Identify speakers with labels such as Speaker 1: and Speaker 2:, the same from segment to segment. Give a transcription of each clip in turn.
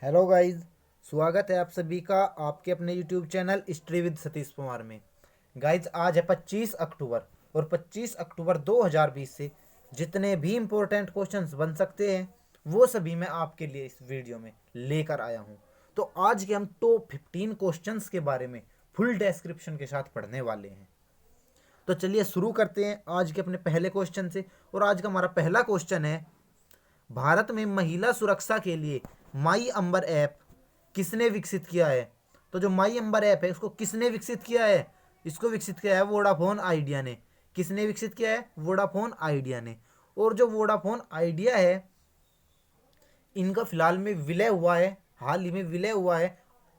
Speaker 1: Hello guys. स्वागत है आप सभी का आपके अपने YouTube channel history with Satish Kumar में। गाइस आज है 25 अक्टूबर और 25 अक्टूबर 2020 से जितने भी इम्पोर्टेंट क्वेश्चंस बन सकते हैं वो सभी मैं आपके लिए इस वीडियो में लेकर आया हूँ। तो आज के हम टॉप 15 क्वेश्चंस के बारे में फुल डिस्क्रिप्शन के साथ पढ़ने वाले हैं। तो चलिए शुरू करते हैं आज के अपने पहले क्वेश्चन से। और आज का हमारा पहला क्वेश्चन है, भारत में महिला सुरक्षा के लिए माई अंबर ऐप किसने विकसित किया है? तो जो माई अंबर ऐप है उसको किसने विकसित किया है? इसको विकसित किया है वोडाफोन आइडिया ने। किसने विकसित किया है? वोडाफोन आइडिया ने। और जो वोडाफोन आइडिया है इनका फिलहाल में विलय हुआ है, हाल ही में विलय हुआ है।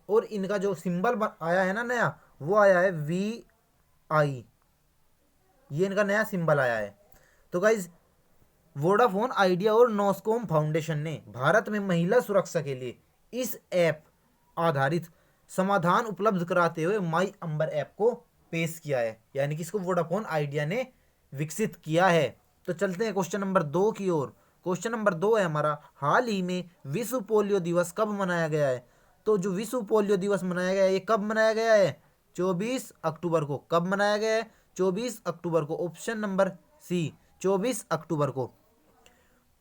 Speaker 1: और इनका जो सिंबल आया है ना नया, वो आया है VI। ये इनका नया सिंबल आया है। तो गाइज वोडाफोन आइडिया और नॉस्कॉम फाउंडेशन ने भारत में महिला सुरक्षा के लिए इस ऐप आधारित समाधान उपलब्ध कराते हुए माई अंबर ऐप को पेश किया है, यानी कि इसको वोडाफोन आइडिया ने विकसित किया है। तो चलते हैं क्वेश्चन नंबर 2 की ओर। क्वेश्चन नंबर 2 है हमारा, हाल ही में विश्व पोलियो दिवस कब मनाया गया है? तो जो विश्व पोलियो दिवस मनाया गया है ये कब मनाया गया है? 24 अक्टूबर को। कब मनाया गया है? 24 अक्टूबर को। ऑप्शन नंबर सी, 24 अक्टूबर को।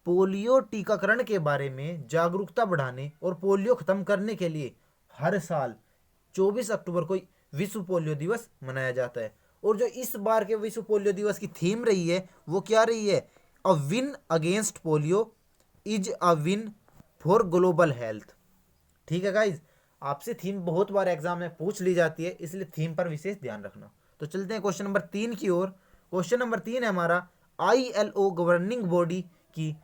Speaker 1: पोलियो टीकाकरण के बारे में जागरूकता बढ़ाने और पोलियो खत्म करने के लिए हर साल 24 अक्टूबर को विश्व पोलियो दिवस मनाया जाता है। और जो इस बार के विश्व पोलियो दिवस की थीम रही है वो क्या रही है? A win against polio is a win for global health. ठीक है गाइज, आपसे थीम बहुत बार एग्जाम में पूछ ली जाती है, इसलिए थीम पर विशेष ध्यान रखना। तो चलते हैं क्वेश्चन नंबर 3 की ओर। क्वेश्चन नंबर 3 है हमारा, ILO गवर्निंग बॉडी की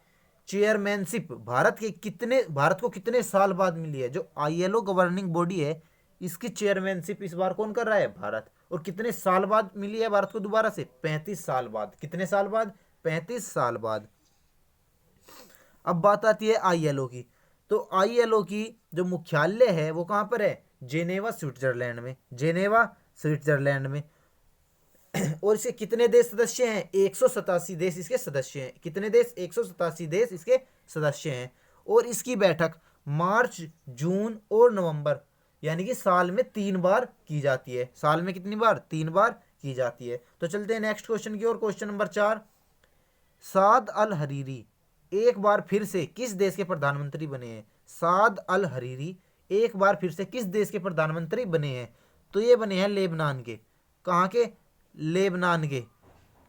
Speaker 1: चेयरमैनशिप भारत को कितने साल बाद मिली है? जो ILO गवर्निंग बॉडी है इसकी चेयरमैनशिप इस बार कौन कर रहा है? भारत। और कितने साल बाद मिली है भारत को दोबारा से? 35 साल बाद। कितने साल बाद? 35 साल बाद। अब बात आती है ILO की। तो ILO की जो मुख्यालय है वो कहाँ पर है? जेनेवा स्विट्जरलैंड में। जेनेवा स्विट्जरलैंड में। और इसके कितने देश सदस्य हैं? 187 देश इसके सदस्य हैं। कितने देश? 187 देश इसके सदस्य हैं। और इसकी बैठक मार्च, जून और नवंबर यानी कि साल में 3 बार की जाती है। साल में कितनी बार? 3 बार की जाती है। तो चलते हैं नेक्स्ट क्वेश्चन की ओर। क्वेश्चन नंबर 4, साद अल हरीरी एक बार फिर से किस देश के प्रधानमंत्री बने हैं? साद अल हरीरी एक बार फिर से किस देश के प्रधानमंत्री बने हैं? तो ये बने हैं लेबनान के। कहाँ के? लेबनान के।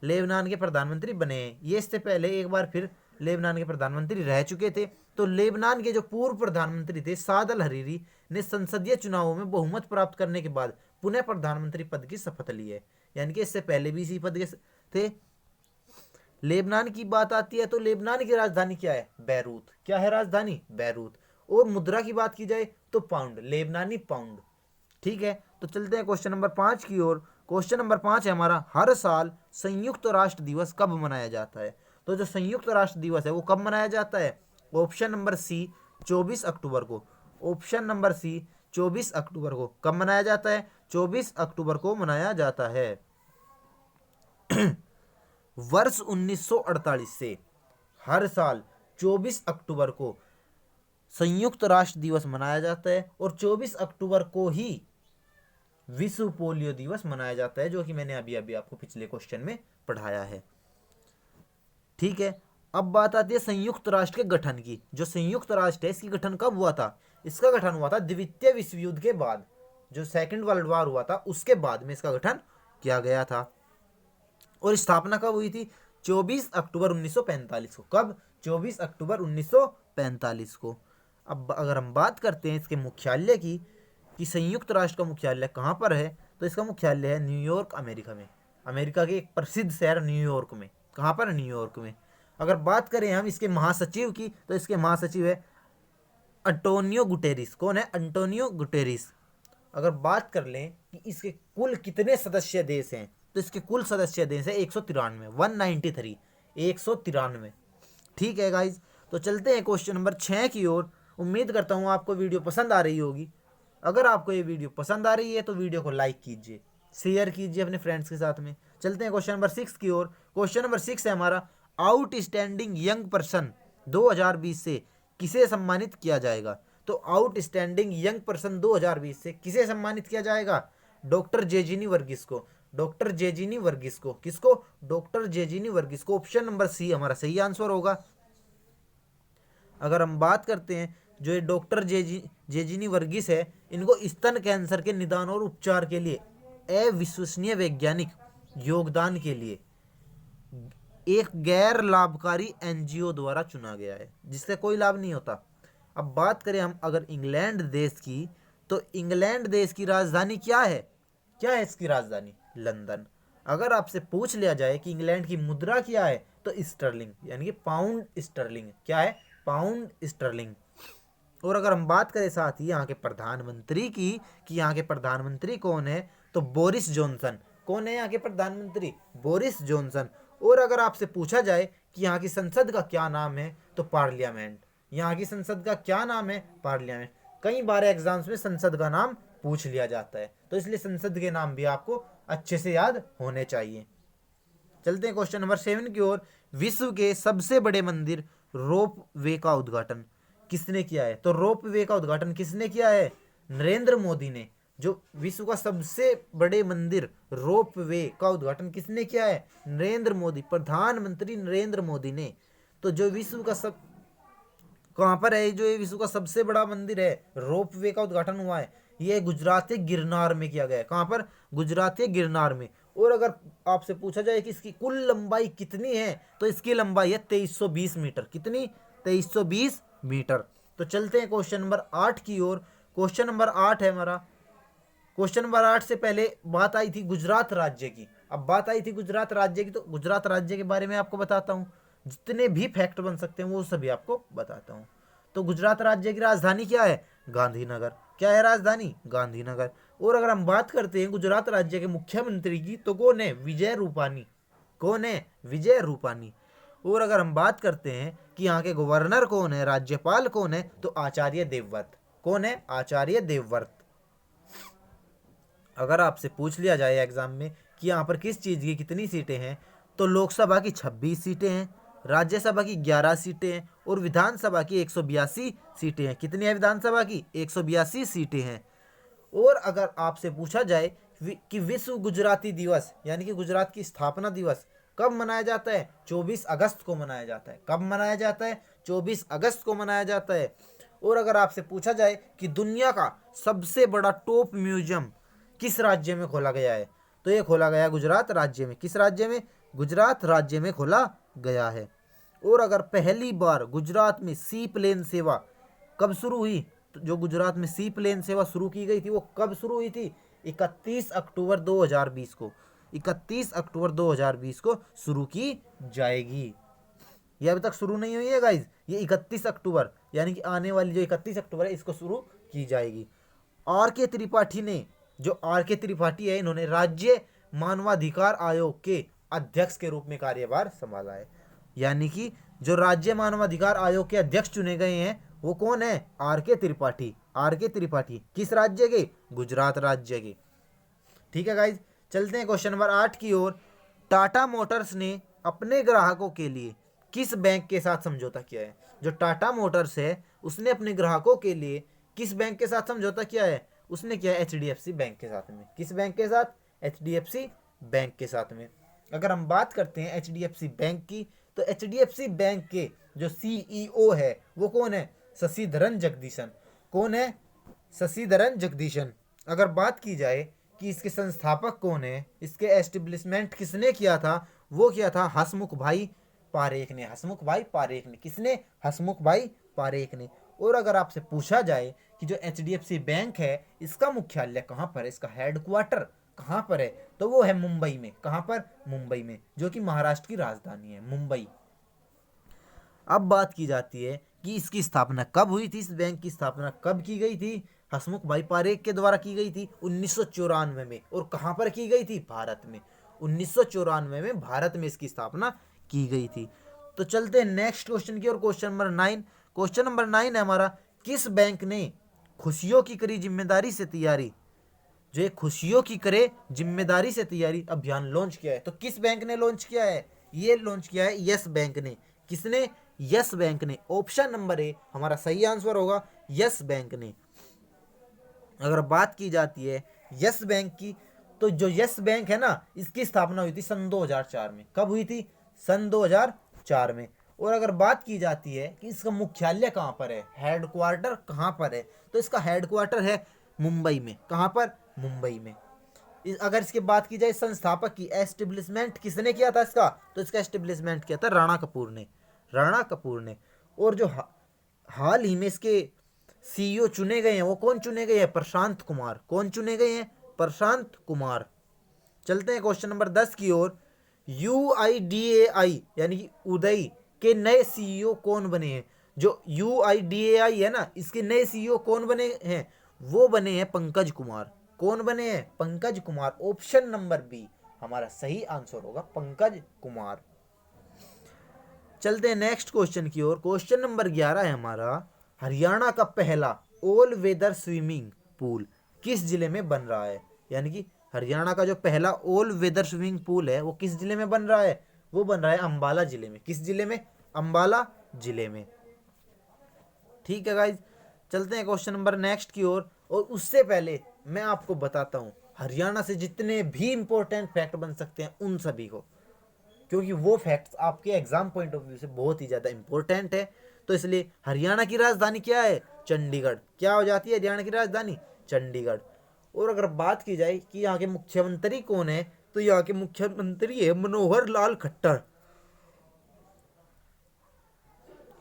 Speaker 1: लेबनान के प्रधानमंत्री बने हैं ये। इससे पहले एक बार फिर लेबनान के प्रधानमंत्री रह चुके थे। तो लेबनान के जो पूर्व प्रधानमंत्री थे साद अल हरीरी ने संसदीय चुनावों में बहुमत प्राप्त करने के बाद पुनः प्रधानमंत्री पद की शपथ ली है, यानी कि इससे पहले भी इसी पद के थे। लेबनान की बात आती है तो लेबनान की राजधानी क्या है? बैरूत। क्या है राजधानी? बैरूत। और मुद्रा की बात की जाए तो पाउंड, लेबनानी पाउंड। ठीक है, तो चलते हैं क्वेश्चन नंबर 5 की ओर। क्वेश्चन नंबर 5 है हमारा, हर साल संयुक्त राष्ट्र दिवस कब मनाया जाता है? तो जो संयुक्त राष्ट्र दिवस है वो कब मनाया जाता है? ऑप्शन नंबर सी, 24 अक्टूबर को। ऑप्शन नंबर सी, 24 अक्टूबर को। कब मनाया जाता है? 24 अक्टूबर को मनाया जाता है। वर्ष 1948 से हर साल 24 अक्टूबर को संयुक्त राष्ट्र दिवस मनाया जाता है। और 24 अक्टूबर को ही विश्व पोलियो दिवस मनाया जाता है, जो कि मैंने अभी अभी आपको पिछले क्वेश्चन में पढ़ाया है। ठीक है, अब बात आती है संयुक्त राष्ट्र के गठन की। जो संयुक्त राष्ट्र है इसकी गठन कब हुआ था? इसका गठन हुआ था द्वितीय विश्व युद्ध के बाद। जो सेकेंड वर्ल्ड वॉर हुआ था उसके बाद में इसका गठन किया गया था। और स्थापना कब हुई थी? 24 अक्टूबर 1945 को। कब? 24 अक्टूबर 1945 को। अब अगर हम बात करते हैं इसके मुख्यालय की कि संयुक्त राष्ट्र का मुख्यालय कहाँ पर है, तो इसका मुख्यालय है न्यूयॉर्क, अमेरिका में। अमेरिका के एक प्रसिद्ध शहर न्यूयॉर्क में। कहाँ पर? न्यूयॉर्क में। अगर बात करें हम इसके महासचिव की तो इसके महासचिव है अंटोनियो गुटेरिस। कौन है? अंटोनियो गुटेरिस। अगर बात कर लें कि इसके कुल कितने सदस्य देश हैं, तो इसके कुल सदस्य देश है 193, 193, 193। ठीक है गाइज, तो चलते हैं क्वेश्चन नंबर 6 की ओर। उम्मीद करता हूँ आपको वीडियो पसंद आ रही होगी। अगर आपको ये वीडियो पसंद आ रही है तो वीडियो को लाइक कीजिए, शेयर कीजिए अपने फ्रेंड्स के साथ में। चलते हैं क्वेश्चन नंबर 6 की ओर। क्वेश्चन नंबर 6 है हमारा, आउटस्टैंडिंग यंग पर्सन 2020 से किसे सम्मानित किया जाएगा? तो आउटस्टैंडिंग यंग पर्सन 2020 से किसे सम्मानित किया जाएगा? डॉक्टर जेजिनी वर्गीस को। डॉक्टर जेजिनी वर्गीस को। किसको? डॉक्टर जेजिनी वर्गीस को। ऑप्शन नंबर सी हमारा सही आंसर होगा। अगर हम बात करते हैं जो ये डॉक्टर जेजिनी वर्गीस है, इनको स्तन कैंसर के निदान और उपचार के लिए अविश्वसनीय वैज्ञानिक योगदान के लिए एक गैर लाभकारी एनजीओ द्वारा चुना गया है, जिससे कोई लाभ नहीं होता। अब बात करें हम अगर इंग्लैंड देश की, तो इंग्लैंड देश की राजधानी क्या है? क्या है इसकी राजधानी? लंदन। अगर आपसे पूछ लिया जाए कि इंग्लैंड की मुद्रा क्या है, तो स्टर्लिंग, यानी कि पाउंड स्टर्लिंग। क्या है? Pound sterling. और अगर हम बात करें साथ ही यहाँ के प्रधानमंत्री की, कि यहाँ के प्रधानमंत्री कौन है, तो बोरिस जॉनसन। कौन है यहाँ के प्रधानमंत्री? Boris Johnson. और अगर आपसे पूछा जाए कि यहाँ की संसद का क्या नाम है, तो पार्लियामेंट। यहाँ की संसद का क्या नाम है? पार्लियामेंट। कई बार एग्जाम्स में संसद का नाम पूछ लिया जाता है, तो इसलिए संसद के नाम भी आपको अच्छे से याद होने चाहिए। चलते हैं क्वेश्चन नंबर 7 की ओर। विश्व के सबसे बड़े मंदिर रोप वे का उद्घाटन किसने किया है? तो रोप वे का उद्घाटन किसने किया है? नरेंद्र मोदी ने। जो विश्व का सबसे बड़े मंदिर रोप वे का उद्घाटन किसने किया है? नरेंद्र मोदी, प्रधानमंत्री नरेंद्र मोदी ने। तो जो विश्व का सब कहाँ पर है, जो ये विश्व का सबसे बड़ा मंदिर है, रोप वे का उद्घाटन हुआ है, ये गुजरात के गिरनार में किया गया है। कहाँ पर? गुजरात के गिरनार में। और अगर आपसे पूछा जाए कि इसकी कुल लंबाई कितनी है, तो इसकी लंबाई है 2320 मीटर। कितनी? 2320 मीटर। तो चलते हैं क्वेश्चन नंबर 8 की ओर। क्वेश्चन नंबर 8 है हमारा। क्वेश्चन नंबर 8 से पहले बात आई थी गुजरात राज्य की। अब बात आई थी गुजरात राज्य की, तो गुजरात राज्य के बारे में आपको बताता हूँ। जितने भी फैक्ट बन सकते हैं वो सभी आपको बताता हूँ। तो गुजरात राज्य की राजधानी क्या है? गांधीनगर। क्या है राजधानी? गांधीनगर। और अगर हम बात करते हैं गुजरात राज्य के मुख्यमंत्री की, तो कौन है? विजय रूपानी। कौन है? विजय रूपानी। और अगर हम बात करते हैं कि यहाँ के गवर्नर कौन है, राज्यपाल कौन है, तो आचार्य देवव्रत। कौन है? आचार्य देवव्रत। अगर आपसे पूछ लिया जाए एग्जाम में कि यहाँ पर किस चीज़ की कितनी सीटें हैं, तो लोकसभा की 26 सीटें हैं, राज्यसभा की 11 सीटें हैं, और विधानसभा की 182 सीटें हैं। कितनी है विधानसभा की? 182 सीटें हैं। और अगर आपसे पूछा जाए कि विश्व गुजराती दिवस, यानी कि गुजरात की स्थापना दिवस कब मनाया जाता है? 24 अगस्त को मनाया जाता है। कब मनाया जाता है? 24 अगस्त को मनाया जाता है। और अगर आपसे पूछा जाए कि दुनिया का सबसे बड़ा टॉप म्यूजियम किस राज्य में खोला गया है, तो ये खोला गया गुजरात राज्य में। किस राज्य में? गुजरात राज्य में खोला गया है। और अगर पहली बार गुजरात में सी प्लेन सेवा कब शुरू हुई, तो जो गुजरात में सी प्लेन सेवा शुरू की गई थी वो कब शुरू हुई थी? 31 अक्टूबर 2020 को। 31 अक्टूबर 2020 को शुरू की जाएगी। ये अभी तक शुरू नहीं हुई है गाइज, ये 31 अक्टूबर, यानी कि आने वाली जो 31 अक्टूबर है इसको शुरू की जाएगी। आर के त्रिपाठी ने, जो आर के त्रिपाठी है, इन्होंने राज्य मानवाधिकार आयोग के अध्यक्ष के रूप में कार्यभार संभाला है। यानी कि जो राज्य मानवाधिकार आयोग के अध्यक्ष चुने गए हैं वो कौन है? आर के त्रिपाठी। आर के त्रिपाठी किस राज्य के? गुजरात राज्य के। ठीक है गाइज, चलते हैं क्वेश्चन नंबर 8 की ओर। टाटा मोटर्स ने अपने ग्राहकों के लिए किस बैंक के साथ समझौता किया है? जो टाटा मोटर्स है उसने अपने ग्राहकों के लिए किस बैंक के साथ समझौता किया है? उसने किया एचडीएफसी बैंक के साथ में। किस बैंक के साथ? एचडीएफसी बैंक के साथ में। अगर हम बात करते हैं एचडीएफसी बैंक की, तो एचडीएफसी बैंक के जो सीईओ है वो कौन है? शशिधरन जगदीशन। कौन है? शशिधरन जगदीशन। अगर बात की जाए कि इसके संस्थापक कौन है, इसके एस्टेब्लिशमेंट किसने किया था, वो किया था हसमुख भाई पारेख ने। हसमुख भाई पारेख ने। किसने? हसमुख भाई पारेख ने। और अगर आपसे पूछा जाए कि जो एचडीएफसी बैंक है इसका मुख्यालय कहाँ पर है, इसका हेडक्वार्टर कहाँ पर है, तो वो है मुंबई में। कहाँ पर? मुंबई में, जो कि महाराष्ट्र की राजधानी है, मुंबई। अब बात की जाती है कि इसकी स्थापना कब हुई थी, इस बैंक की स्थापना कब की गई थी? हसमुख भाई पारेख के द्वारा की गई थी 1994 में। और कहाँ पर की गई थी? भारत में। 1994 में भारत में इसकी स्थापना की गई थी। तो चलते हैं नेक्स्ट क्वेश्चन की और। Question number 9। क्वेश्चन नंबर 9 है हमारा, किस बैंक ने खुशियों की करी जिम्मेदारी से तैयारी, जो ये खुशियों की करे जिम्मेदारी से तैयारी अभियान लॉन्च किया है, तो किस बैंक ने लॉन्च किया है? ये लॉन्च किया है यस बैंक ने। किसने? यस बैंक ने। ऑप्शन नंबर ए हमारा सही आंसर होगा, यस बैंक ने। अगर बात की जाती है यस बैंक की, तो जो यस बैंक है ना, इसकी स्थापना हुई थी सन 2004 में। कब हुई थी? सन 2004 में। और अगर बात की जाती है कि इसका मुख्यालय कहाँ पर है, हेडक्वार्टर कहाँ पर है, तो इसका हेडक्वार्टर है मुंबई में। कहाँ पर? मुंबई में। अगर इसकी बात की जाए संस्थापक की, एस्टेब्लिशमेंट किसने किया था इसका, तो इसका एस्टेब्लिशमेंट किया था राणा कपूर ने। राणा कपूर ने। और जो हाल ही में इसके सीईओ चुने गए हैं, वो कौन चुने गए हैं? प्रशांत कुमार। कौन चुने गए हैं? प्रशांत कुमार। चलते हैं क्वेश्चन नंबर 10 की ओर। UIDAI यानी कि उदय के नए सीईओ कौन बने हैं? जो UIDAI है ना, इसके नए सीईओ कौन बने हैं? वो बने हैं पंकज कुमार। कौन बने हैं? Pankaj Kumar. Option number B हमारा सही आंसर होगा, पंकज कुमार। चलते हैं नेक्स्ट क्वेश्चन की ओर। क्वेश्चन नंबर 11 है हमारा, हरियाणा का पहला ऑल वेदर स्विमिंग पूल किस जिले में बन रहा है? यानी कि हरियाणा का जो पहला ऑल वेदर स्विमिंग पूल है वो किस जिले में बन रहा है? वो बन रहा है अंबाला जिले में। किस जिले में? अंबाला जिले में। ठीक है गाइज, चलते हैं क्वेश्चन नंबर नेक्स्ट की ओर। और उससे पहले मैं आपको बताता हूँ हरियाणा से जितने भी इंपॉर्टेंट फैक्ट बन सकते हैं उन सभी को, क्योंकि वो फैक्ट्स आपके एग्जाम पॉइंट ऑफ व्यू से बहुत ही ज़्यादा इंपॉर्टेंट है। तो इसलिए हरियाणा की राजधानी क्या है? चंडीगढ़। क्या हो जाती है हरियाणा की राजधानी? चंडीगढ़। और अगर बात की जाए कि यहाँ के मुख्यमंत्री कौन है, तो यहाँ के मुख्यमंत्री है मनोहर लाल खट्टर।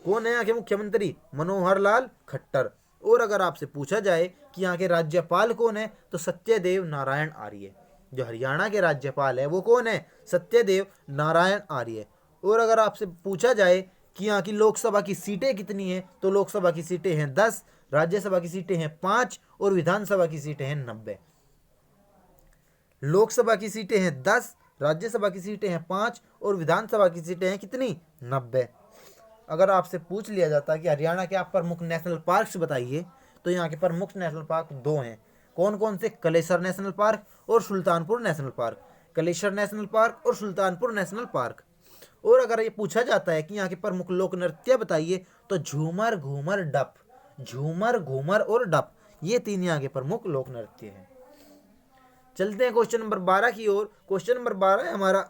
Speaker 1: कौन है यहाँ के मुख्यमंत्री? मनोहर लाल खट्टर। और अगर आपसे पूछा जाए कि यहाँ के राज्यपाल कौन है, तो सत्यदेव नारायण आर्य। जो हरियाणा के राज्यपाल है वो कौन है? सत्यदेव नारायण आर्य। और अगर आपसे पूछा जाए कि यहाँ की लोकसभा की सीटें कितनी हैं, तो लोकसभा की सीटें हैं 10, राज्यसभा की सीटें हैं 5 और विधानसभा की सीटें हैं 90। लोकसभा की सीटें हैं 10, राज्यसभा की सीटें हैं 5 और विधानसभा की सीटें हैं कितनी? 90। अगर आपसे पूछ लिया जाता कि हरियाणा के आप प्रमुख नेशनल पार्क्स बताइए, तो यहाँ के प्रमुख नेशनल पार्क दो हैं। कौन कौन से? कलेसर नेशनल पार्क और Sultanpur national park. Kalesar national park और सुल्तानपुर नेशनल पार्क। और अगर ये पूछा जाता है कि यहाँ के प्रमुख लोक नृत्य बताइए, तो झूमर, घूमर, डप। झूमर, घूमर और डप, ये तीन यहाँ के प्रमुख लोक नृत्य हैं। चलते हैं क्वेश्चन नंबर 12 की ओर। क्वेश्चन नंबर 12 है हमारा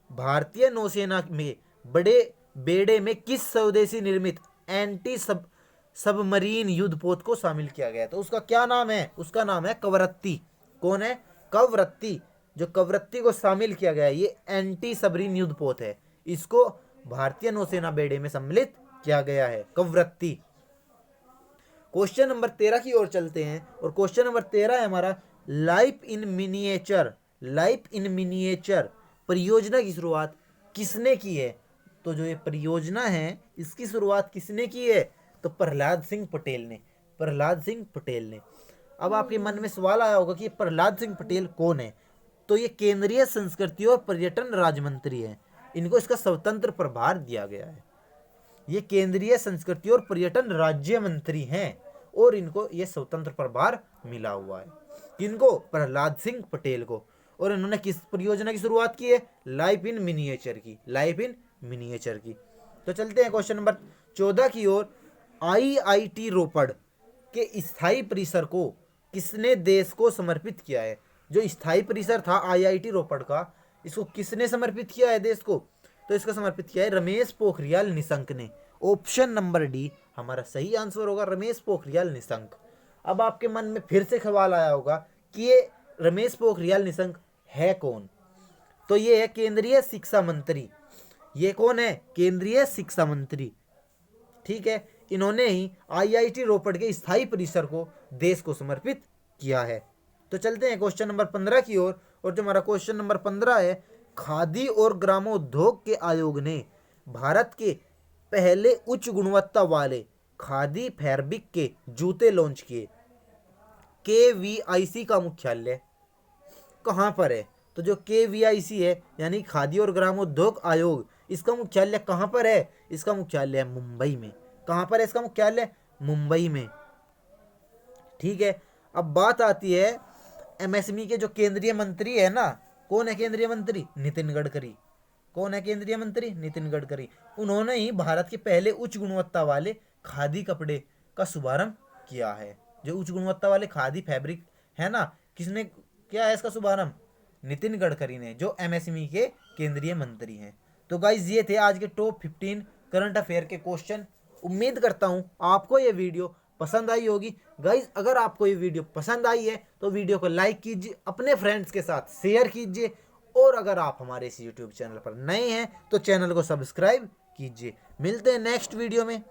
Speaker 1: भारतीय नौसेना में बड़े बेड़े में किस स्वदेशी निर्मित एंटी सबमरीन युद्धपोत को शामिल किया गया? तो उसका क्या नाम है? उसका नाम है कवरत्ती। कौन है? कवरत्ती। जो कवरत्ती को शामिल किया गया है, ये एंटी सबमरीन युद्धपोत है। इसको भारतीय नौसेना बेड़े में सम्मिलित किया गया है, कवरत्ती। क्वेश्चन नंबर 13 की ओर चलते हैं। और क्वेश्चन नंबर 13 है हमारा, life in miniature. Life in miniature परियोजना की शुरुआत किसने की है? तो जो ये परियोजना है इसकी शुरुआत किसने की है? तो प्रहलाद सिंह पटेल ने। प्रहलाद सिंह पटेल ने। अब आपके मन में सवाल आया होगा कि प्रहलाद सिंह पटेल कौन है? तो ये केंद्रीय संस्कृति और पर्यटन राज्य मंत्री हैं। इनको इसका स्वतंत्र प्रभार दिया गया है। ये केंद्रीय संस्कृति और पर्यटन राज्य मंत्री हैं और इनको ये स्वतंत्र प्रभार मिला हुआ है। किनको? प्रहलाद सिंह पटेल को। और इन्होंने किस परियोजना की शुरुआत की है? लाइफ इन मिनिएचर की। लाइफ इन मिनिएचर की। तो चलते हैं क्वेश्चन नंबर 14 की ओर। IIT रोपड़ के स्थायी परिसर को किसने देश को समर्पित किया है? जो स्थायी परिसर था IIT रोपड़ का, इसको किसने समर्पित किया है देश को? तो इसका समर्पित किया है रमेश पोखरियाल निशंक ने। ऑप्शन नंबर डी हमारा सही आंसर होगा, रमेश पोखरियाल निशंक। अब आपके मन में फिर से सवाल आया होगा कि ये रमेश पोखरियाल निशंक है कौन? तो ये है केंद्रीय शिक्षा मंत्री। ये कौन है? केंद्रीय शिक्षा मंत्री। ठीक है, इन्होंने ही IIT रोपड़ के स्थायी परिसर को देश को समर्पित किया है। तो चलते हैं क्वेश्चन नंबर 15 की ओर। और जो हमारा क्वेश्चन नंबर 15 है, खादी और ग्रामोद्योग के आयोग ने भारत के पहले उच्च गुणवत्ता वाले खादी फैब्रिक के जूते लॉन्च किए। KVIC का मुख्यालय कहाँ पर है? तो जो KVIC है यानी खादी और ग्रामोद्योग आयोग, इसका मुख्यालय कहाँ पर है? इसका मुख्यालय है मुंबई में। कहाँ पर है इसका मुख्यालय? मुंबई में। ठीक है, अब बात आती है MSME के जो केंद्रीय मंत्री है ना, कौन है केंद्रीय मंत्री? नितिन गडकरी। कौन है केंद्रीय मंत्री? नितिन गडकरी। उन्होंने ही भारत के पहले उच्च गुणवत्ता वाले खादी कपड़े का शुभारंभ किया है। जो उच्च गुणवत्ता वाले खादी फैब्रिक है ना, किसने किया है इसका शुभारंभ? नितिन गडकरी ने, जो एमएसएमई के केंद्रीय मंत्री हैं। तो गाइज ये थे आज के टॉप 15 करंट अफेयर के क्वेश्चन। उम्मीद करता हूँ आपको ये वीडियो पसंद आई होगी। गाइज अगर आपको ये वीडियो पसंद आई है तो वीडियो को लाइक कीजिए, अपने फ्रेंड्स के साथ शेयर कीजिए, और अगर आप हमारे इस यूट्यूब चैनल पर नए हैं तो चैनल को सब्सक्राइब कीजिए। मिलते हैं नेक्स्ट वीडियो में।